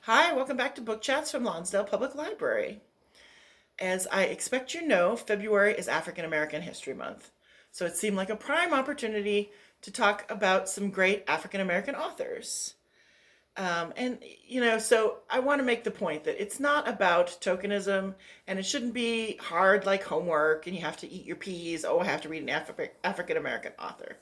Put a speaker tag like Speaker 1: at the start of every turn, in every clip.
Speaker 1: Hi, welcome back to Book Chats from Lonsdale Public Library. As I expect you know, February is African American History Month. So it seemed like a prime opportunity to talk about some great African American authors. So I want to make the point that it's not about tokenism and it shouldn't be hard like homework and you have to eat your peas. Oh, I have to read an African American author.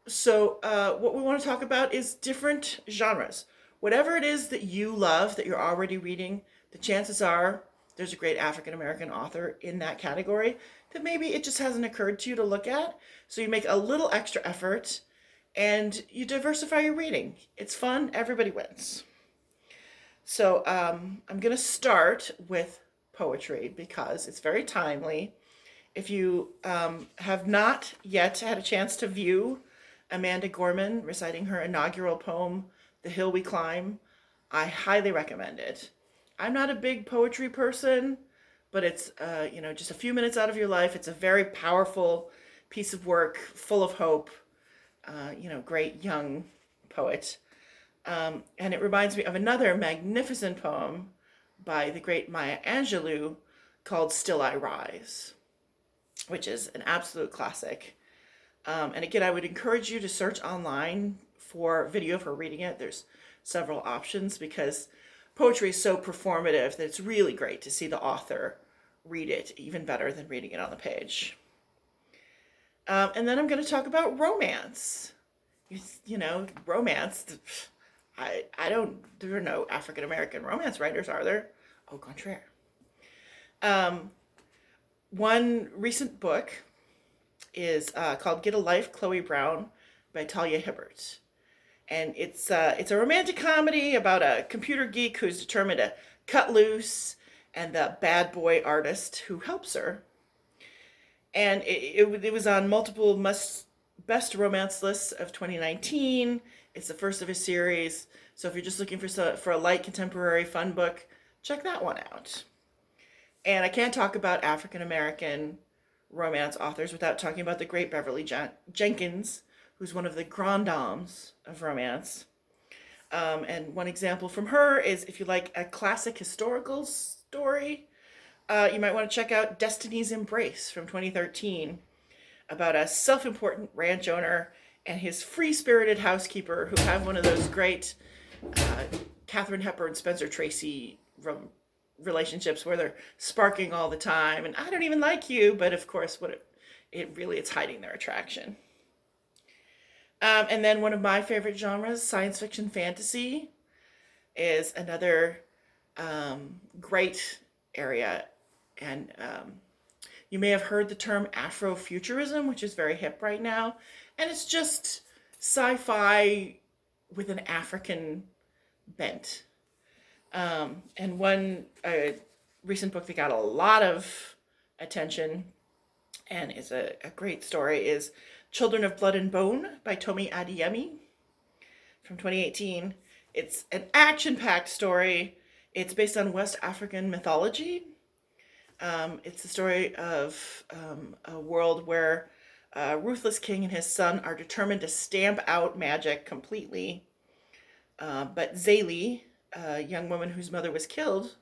Speaker 1: What we want to talk about is different genres. Whatever it is that you love that you're already reading, the chances are there's a great African American author in that category that maybe it just hasn't occurred to you to look at. So you make a little extra effort and you diversify your reading. It's fun, everybody wins. I'm going to start with poetry because it's very timely. If you have not yet had a chance to view Amanda Gorman reciting her inaugural poem, The Hill We Climb, I highly recommend it. I'm not a big poetry person, but it's, just a few minutes out of your life. It's a very powerful piece of work, full of hope, great young poet. And it reminds me of another magnificent poem by the great Maya Angelou called Still I Rise, which is an absolute classic. And again, I would encourage you to search online for video of her reading it. There's several options because poetry is so performative that it's really great to see the author read it, even better than reading it on the page. And then I'm going to talk about romance. Romance. There are no African American romance writers, are there? Au contraire. One recent book is called Get a Life, Chloe Brown by Talia Hibbert. And it's a romantic comedy about a computer geek who's determined to cut loose and the bad boy artist who helps her. And it was on multiple best romance lists of 2019. It's the first of a series. So if you're just looking for a light contemporary fun book, check that one out. And I can't talk about African American romance authors without talking about the great Beverly Jenkins, who's one of the grand dames of romance. And one example from her is if you like a classic historical story, you might want to check out Destiny's Embrace from 2013 about a self-important ranch owner and his free-spirited housekeeper who have one of those great Katharine Hepburn, Spencer Tracy relationships where they're sparking all the time and I don't even like you, but of course it's hiding their attraction. And then one of my favorite genres, science fiction fantasy, is another great area. And you may have heard the term Afrofuturism, which is very hip right now. And it's just sci-fi with an African bent. And one recent book that got a lot of attention and is a great story is Children of Blood and Bone by Tomi Adeyemi from 2018. It's an action-packed story. It's based on West African mythology. It's the story of a world where a ruthless king and his son are determined to stamp out magic completely. But Zaylee, a young woman whose mother was killed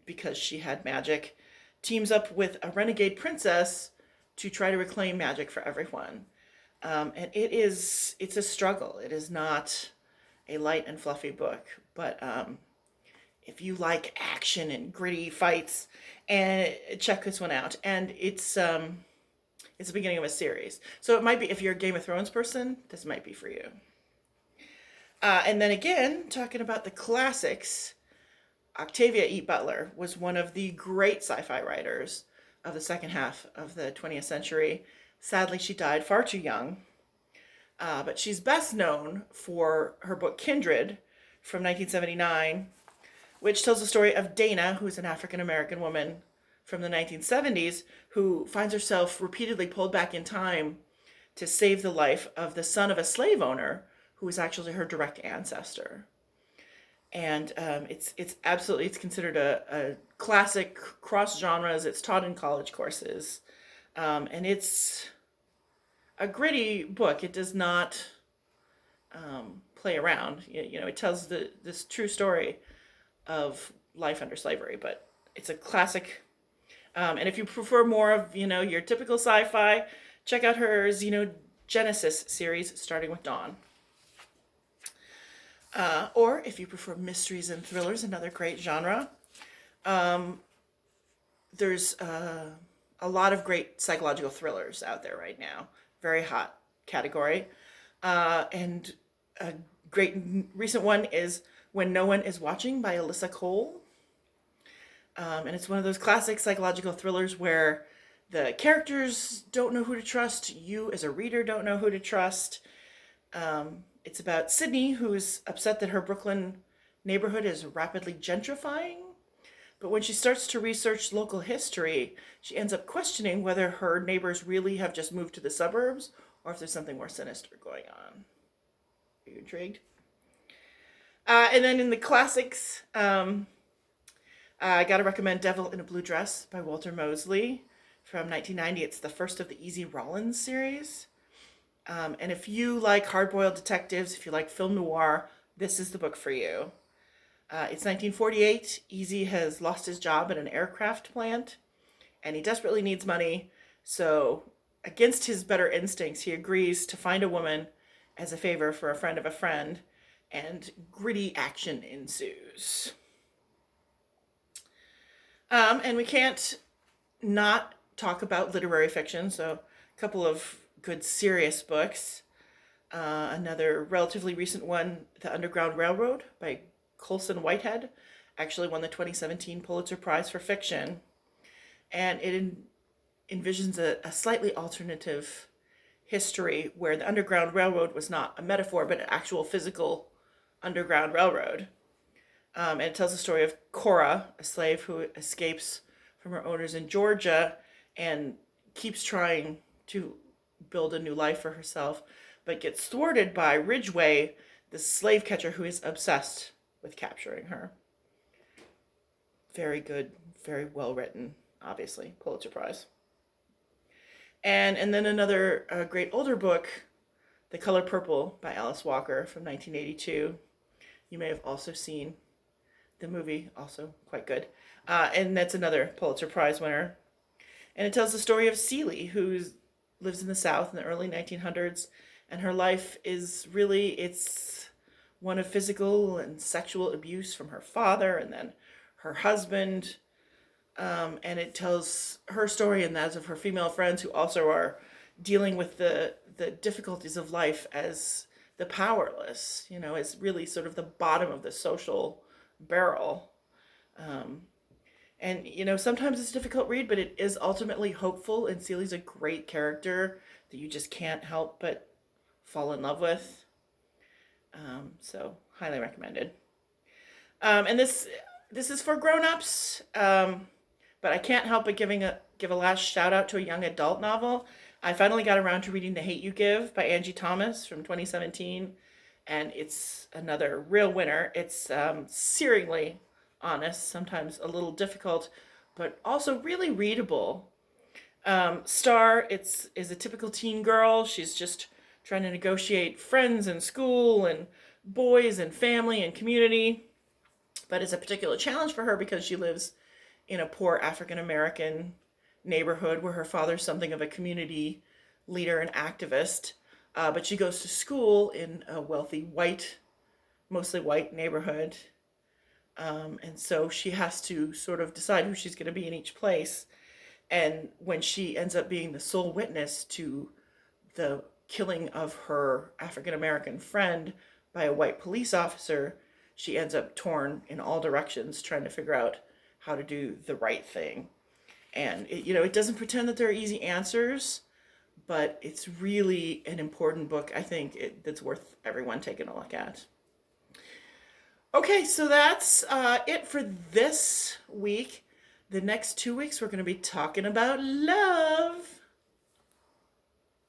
Speaker 1: because she had magic, teams up with a renegade princess to try to reclaim magic for everyone. And it's a struggle. It is not a light and fluffy book, but if you like action and gritty fights, and check this one out. And it's the beginning of a series. So it might be, if you're a Game of Thrones person, this might be for you. And then again, talking about the classics, Octavia E. Butler was one of the great sci-fi writers of the second half of the 20th century. Sadly, she died far too young. But she's best known for her book Kindred from 1979, which tells the story of Dana, who's an African-American woman from the 1970s, who finds herself repeatedly pulled back in time to save the life of the son of a slave owner who was actually her direct ancestor. And it's considered a classic cross genres. It's taught in college courses. And it's a gritty book. It does not play around. It tells this true story of life under slavery, but it's a classic. And if you prefer more of, your typical sci-fi, check out her Genesis series, starting with Dawn. Or if you prefer mysteries and thrillers, another great genre, there's a lot of great psychological thrillers out there right now. Very hot category. And a great recent one is When No One Is Watching by Alyssa Cole. And it's one of those classic psychological thrillers where the characters don't know who to trust. You as a reader don't know who to trust. It's about Sydney, who's upset that her Brooklyn neighborhood is rapidly gentrifying. But when she starts to research local history, she ends up questioning whether her neighbors really have just moved to the suburbs or if there's something more sinister going on. Are you intrigued? And then in the classics, I gotta recommend Devil in a Blue Dress by Walter Mosley from 1990. It's the first of the Easy Rollins series. And if you like hard-boiled detectives, if you like film noir, this is the book for you. It's 1948. Easy has lost his job at an aircraft plant, and he desperately needs money. So, against his better instincts, he agrees to find a woman as a favor for a friend of a friend, and gritty action ensues. And we can't not talk about literary fiction, so a couple of good serious books. Another relatively recent one, The Underground Railroad by Colson Whitehead, actually won the 2017 Pulitzer Prize for Fiction. And it envisions a slightly alternative history where the Underground Railroad was not a metaphor, but an actual physical Underground Railroad. And it tells the story of Cora, a slave who escapes from her owners in Georgia and keeps trying to build a new life for herself, but gets thwarted by Ridgway, the slave catcher who is obsessed with capturing her. Very good, very well written, obviously, Pulitzer Prize. And then another great older book, The Color Purple by Alice Walker from 1982. You may have also seen the movie, also quite good. And that's another Pulitzer Prize winner. And it tells the story of Celie, who lives in the South in the early 1900s, and her life is really, it's one of physical and sexual abuse from her father and then her husband. And it tells her story and that of her female friends who also are dealing with the difficulties of life as the powerless, as really sort of the bottom of the social barrel. And, sometimes it's a difficult read, but it is ultimately hopeful, and Celie's a great character that you just can't help but fall in love with. So, highly recommended. And this is for grown-ups, but I can't help but give a last shout-out to a young adult novel. I finally got around to reading The Hate You Give by Angie Thomas from 2017, and it's another real winner. It's searingly honest, sometimes a little difficult, but also really readable. Star is a typical teen girl. She's just trying to negotiate friends and school and boys and family and community, but it's a particular challenge for her because she lives in a poor African American neighborhood where her father's something of a community leader and activist, but she goes to school in a wealthy mostly white neighborhood. And so she has to sort of decide who she's going to be in each place. And when she ends up being the sole witness to the killing of her African-American friend by a white police officer, she ends up torn in all directions trying to figure out how to do the right thing. And it doesn't pretend that there are easy answers, but it's really an important book, I think, that's worth everyone taking a look at. Okay, so that's it for this week. The next 2 weeks, we're going to be talking about love.